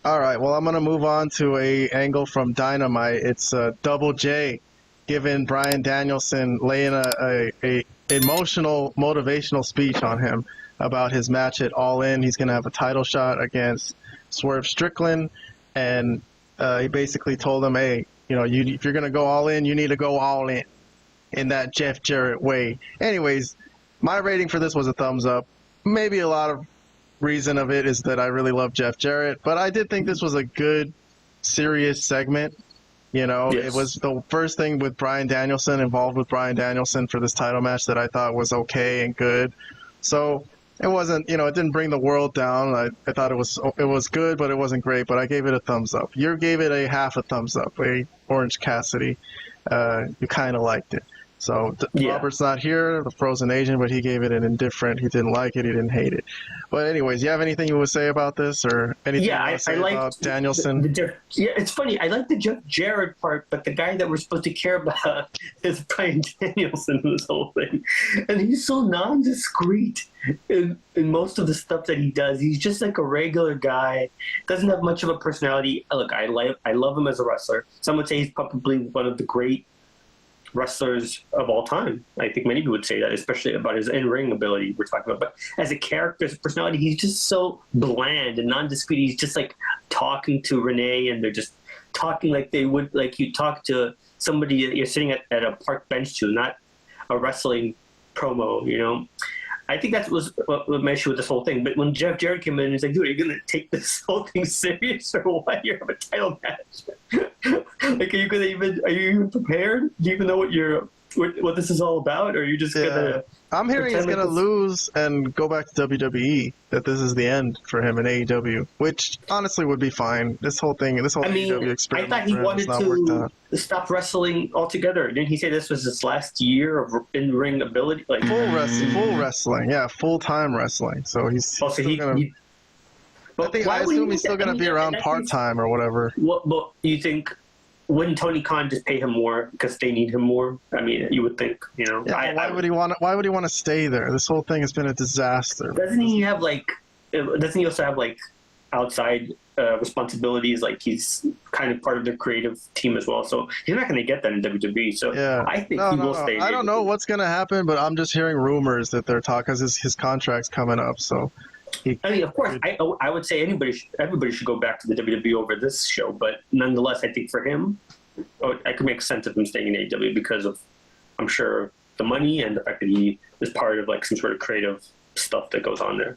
All right, well, I'm going to move on to a angle from Dynamite. It's Double J giving Bryan Danielson, laying a emotional, motivational speech on him about his match at All In. He's going to have a title shot against Swerve Strickland, and he basically told him, hey, if you're going to go all in, you need to go all in that Jeff Jarrett way. Anyways, my rating for this was a thumbs up. Maybe a lot of reason of it is that I really love Jeff Jarrett, but I did think this was a good, serious segment. Yes. It was the first thing with Bryan Danielson, involved with Bryan Danielson for this title match that I thought was okay and good. So it wasn't, it didn't bring the world down. I thought it was good, but it wasn't great, but I gave it a thumbs up. You gave it a half a thumbs up, Orange Cassidy. You kind of liked it. So Robert's not here, the frozen Asian, but he gave it an indifferent. He didn't like it. He didn't hate it. But anyways, you have anything you would say about this or anything you want to say about Danielson? It's funny. I like the Jeff Jarrett part, but the guy that we're supposed to care about is Bryan Danielson in this whole thing. And he's so non-discreet in most of the stuff that he does. He's just like a regular guy. Doesn't have much of a personality. Look, I love him as a wrestler. Some would say he's probably one of the great wrestlers of all time. I think many people would say that, especially about his in-ring ability we're talking about. But as a character, his personality, he's just so bland and non-discreet. He's just like talking to Renee, and they're just talking like they would, like you talk to somebody that you're sitting at a park bench to, not a wrestling promo, I think that was what my issue with this whole thing. But when Jeff Jarrett came in, he's like, dude, are you going to take this whole thing serious or what? You have a title match. Like, are you even prepared? Do you even know what this is all about? Or are you just going to... I'm hearing he's going to lose and go back to WWE, that this is the end for him in AEW, which honestly would be fine. This whole AEW experiment I thought he wanted to stop wrestling altogether. Didn't he say this was his last year of in-ring ability? Like full wrestling, full-time wrestling. So he's I assume he's still going to be around part-time or whatever. But you think... Wouldn't Tony Khan just pay him more because they need him more? I mean, you would think, Yeah, why would he want to stay there? This whole thing has been a disaster. Doesn't he also have outside responsibilities? Like he's kind of part of the creative team as well. So he's not going to get that in WWE. So I think he will stay. I don't know what's going to happen, but I'm just hearing rumors that they're talking because his contract's coming up. So. Of course, I would say everybody should go back to the WWE over this show, but nonetheless, I think for him, I could make sense of him staying in AEW because of, I'm sure, the money and the fact that he is part of some sort of creative stuff that goes on there.